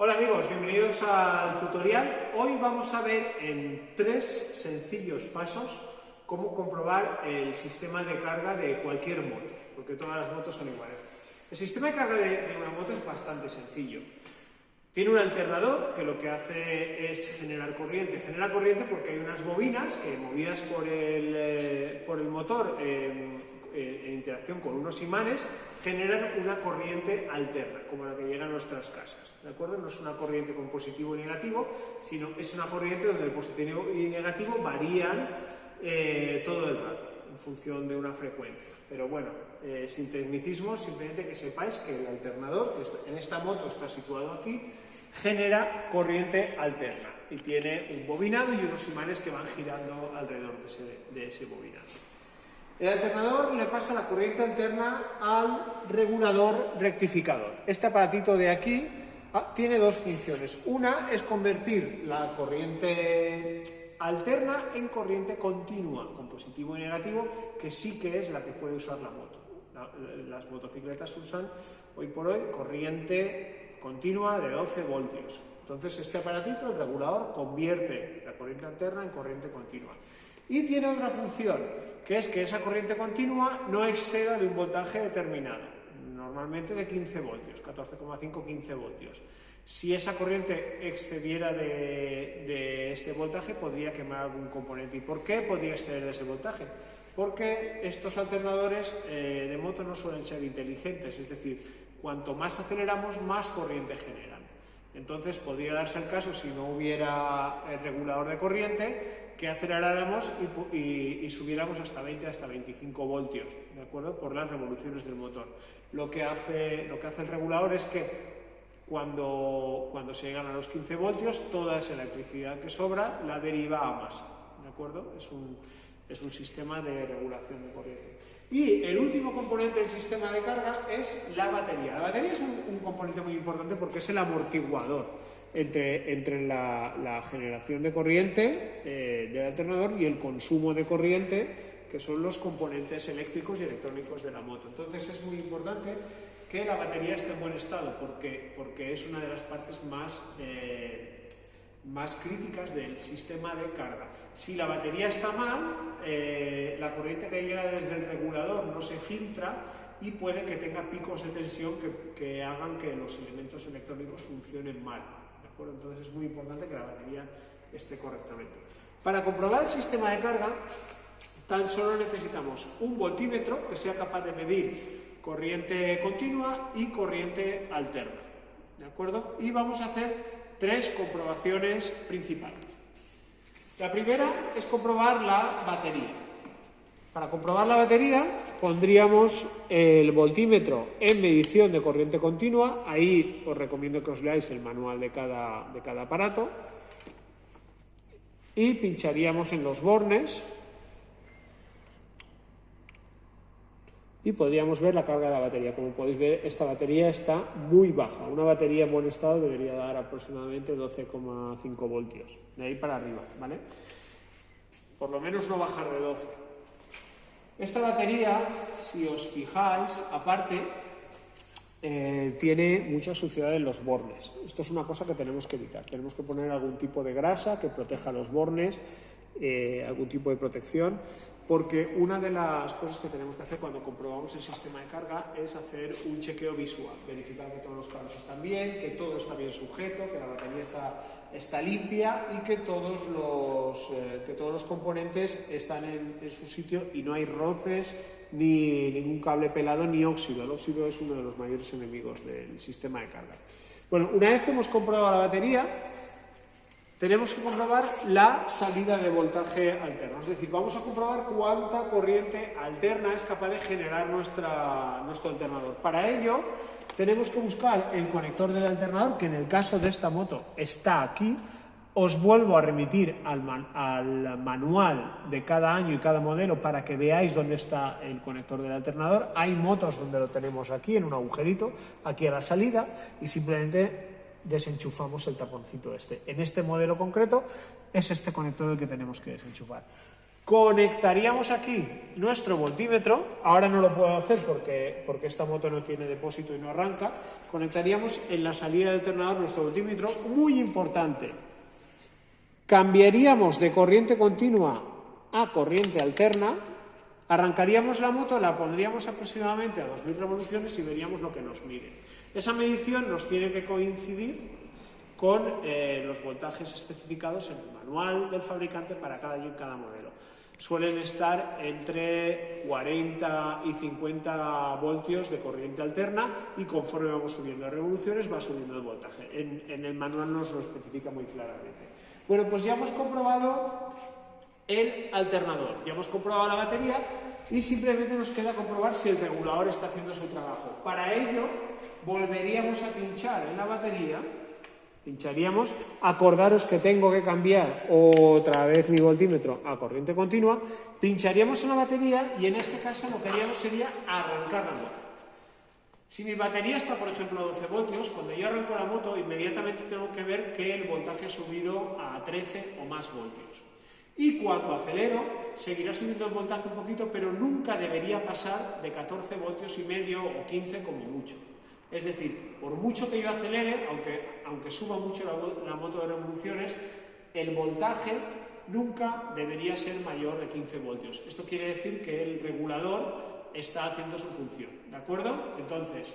Hola amigos, bienvenidos al tutorial. Hoy vamos a ver en 3 sencillos pasos cómo comprobar el sistema de carga de cualquier moto, porque todas las motos son iguales. El sistema de carga de una moto es bastante sencillo. Tiene un alternador que lo que hace es generar corriente. Genera corriente porque hay unas bobinas que, movidas por el motor en interacción con unos imanes, generan una corriente alterna, como la que llega a nuestras casas. ¿De acuerdo? No es una corriente con positivo y negativo, sino es una corriente donde el positivo y negativo varían todo el rato, en función de una frecuencia. Pero bueno, sin tecnicismos, simplemente que sepáis que el alternador, que en esta moto está situado aquí, genera corriente alterna y tiene un bobinado y unos imanes que van girando alrededor de ese bobinado. El alternador le pasa la corriente alterna al regulador rectificador. Este aparatito de aquí tiene dos funciones. Una es convertir la corriente alterna en corriente continua, con positivo y negativo, que sí que es la que puede usar la moto. Las motocicletas usan hoy por hoy corriente continua de 12 voltios. Entonces este aparatito, el regulador, convierte la corriente alterna en corriente continua. Y tiene otra función, que es que esa corriente continua no exceda de un voltaje determinado, normalmente de 15 voltios, 14,5, 15 voltios. Si esa corriente excediera de este voltaje, podría quemar algún componente. ¿Y por qué podría exceder de ese voltaje? Porque estos alternadores de moto no suelen ser inteligentes, es decir, cuanto más aceleramos, más corriente generan. Entonces podría darse el caso, si no hubiera el regulador de corriente, que aceleráramos y subiéramos hasta 20, hasta 25 voltios, ¿de acuerdo? Por las revoluciones del motor. Lo que hace el regulador es que cuando se llegan a los 15 voltios, toda esa electricidad que sobra la deriva a más, ¿de acuerdo? Es un sistema de regulación de corriente. Y el último componente del sistema de carga es la batería. La batería es un componente muy importante porque es el amortiguador entre la generación de corriente del alternador y el consumo de corriente, que son los componentes eléctricos y electrónicos de la moto. Entonces es muy importante que la batería esté en buen estado porque es una de las partes más críticas del sistema de carga. Si la batería está mal, la corriente que llega desde el regulador no se filtra y puede que tenga picos de tensión que hagan que los elementos electrónicos funcionen mal, ¿de acuerdo? Entonces es muy importante que la batería esté correctamente. Para comprobar el sistema de carga, tan solo necesitamos un voltímetro que sea capaz de medir corriente continua y corriente alterna, ¿de acuerdo? Y vamos a hacer 3 comprobaciones principales. La primera es comprobar la batería. Para comprobar la batería pondríamos el voltímetro en medición de corriente continua. Ahí os recomiendo que os leáis el manual de cada aparato. Y pincharíamos en los bornes. Y podríamos ver la carga de la batería. Como podéis ver, esta batería está muy baja. Una batería en buen estado debería dar aproximadamente 12,5 voltios. De ahí para arriba, ¿vale? Por lo menos no bajar de 12. Esta batería, si os fijáis, aparte, tiene mucha suciedad en los bornes. Esto es una cosa que tenemos que evitar. Tenemos que poner algún tipo de grasa que proteja los bornes, algún tipo de protección, porque una de las cosas que tenemos que hacer cuando comprobamos el sistema de carga es hacer un chequeo visual, verificar que todos los cables están bien, que todo está bien sujeto, que la batería está limpia y que todos los componentes están en su sitio y no hay roces, ni ningún cable pelado, ni óxido. El óxido es uno de los mayores enemigos del sistema de carga. Bueno, una vez hemos comprobado la batería, tenemos que comprobar la salida de voltaje alterno, es decir, vamos a comprobar cuánta corriente alterna es capaz de generar nuestro alternador. Para ello, tenemos que buscar el conector del alternador, que en el caso de esta moto está aquí. Os vuelvo a remitir al manual de cada año y cada modelo para que veáis dónde está el conector del alternador. Hay motos donde lo tenemos aquí, en un agujerito, aquí a la salida, y simplemente desenchufamos el taponcito este. En este modelo concreto es este conector el que tenemos que desenchufar. Conectaríamos aquí nuestro voltímetro, ahora no lo puedo hacer porque esta moto no tiene depósito y no arranca. Conectaríamos en la salida del alternador nuestro voltímetro, muy importante. Cambiaríamos de corriente continua a corriente alterna, arrancaríamos la moto, la pondríamos aproximadamente a 2000 revoluciones y veríamos lo que nos mide. Esa medición nos tiene que coincidir con los voltajes especificados en el manual del fabricante para cada modelo. Suelen estar entre 40 y 50 voltios de corriente alterna y conforme vamos subiendo de revoluciones va subiendo el voltaje. En el manual nos lo especifica muy claramente. Bueno, pues ya hemos comprobado el alternador, ya hemos comprobado la batería y simplemente nos queda comprobar si el regulador está haciendo su trabajo. Para ello volveríamos a pinchar en la batería. Pincharíamos, acordaros que tengo que cambiar otra vez mi voltímetro a corriente continua, pincharíamos en la batería y en este caso lo que haríamos sería arrancar la moto. Si mi batería está, por ejemplo, a 12 voltios, cuando yo arranco la moto, inmediatamente tengo que ver que el voltaje ha subido a 13 o más voltios. Y cuando acelero, seguirá subiendo el voltaje un poquito, pero nunca debería pasar de 14 voltios y medio o 15 como mucho. Es decir, por mucho que yo acelere, aunque suba mucho la moto de revoluciones, el voltaje nunca debería ser mayor de 15 voltios. Esto quiere decir que el regulador está haciendo su función, ¿de acuerdo? Entonces,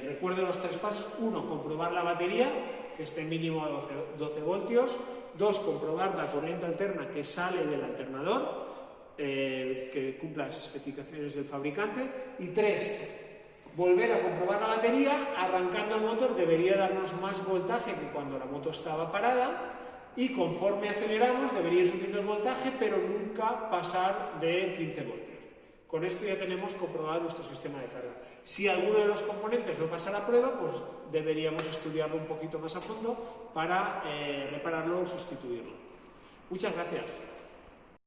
recuerdo los 3 pasos. 1, comprobar la batería, que esté mínimo a 12 voltios. 2, comprobar la corriente alterna que sale del alternador, que cumpla las especificaciones del fabricante. Y 3, volver a comprobar la batería, arrancando el motor debería darnos más voltaje que cuando la moto estaba parada y conforme aceleramos debería ir subiendo el voltaje, pero nunca pasar de 15 voltios. Con esto ya tenemos comprobado nuestro sistema de carga. Si alguno de los componentes no pasa la prueba, pues deberíamos estudiarlo un poquito más a fondo para repararlo o sustituirlo. Muchas gracias.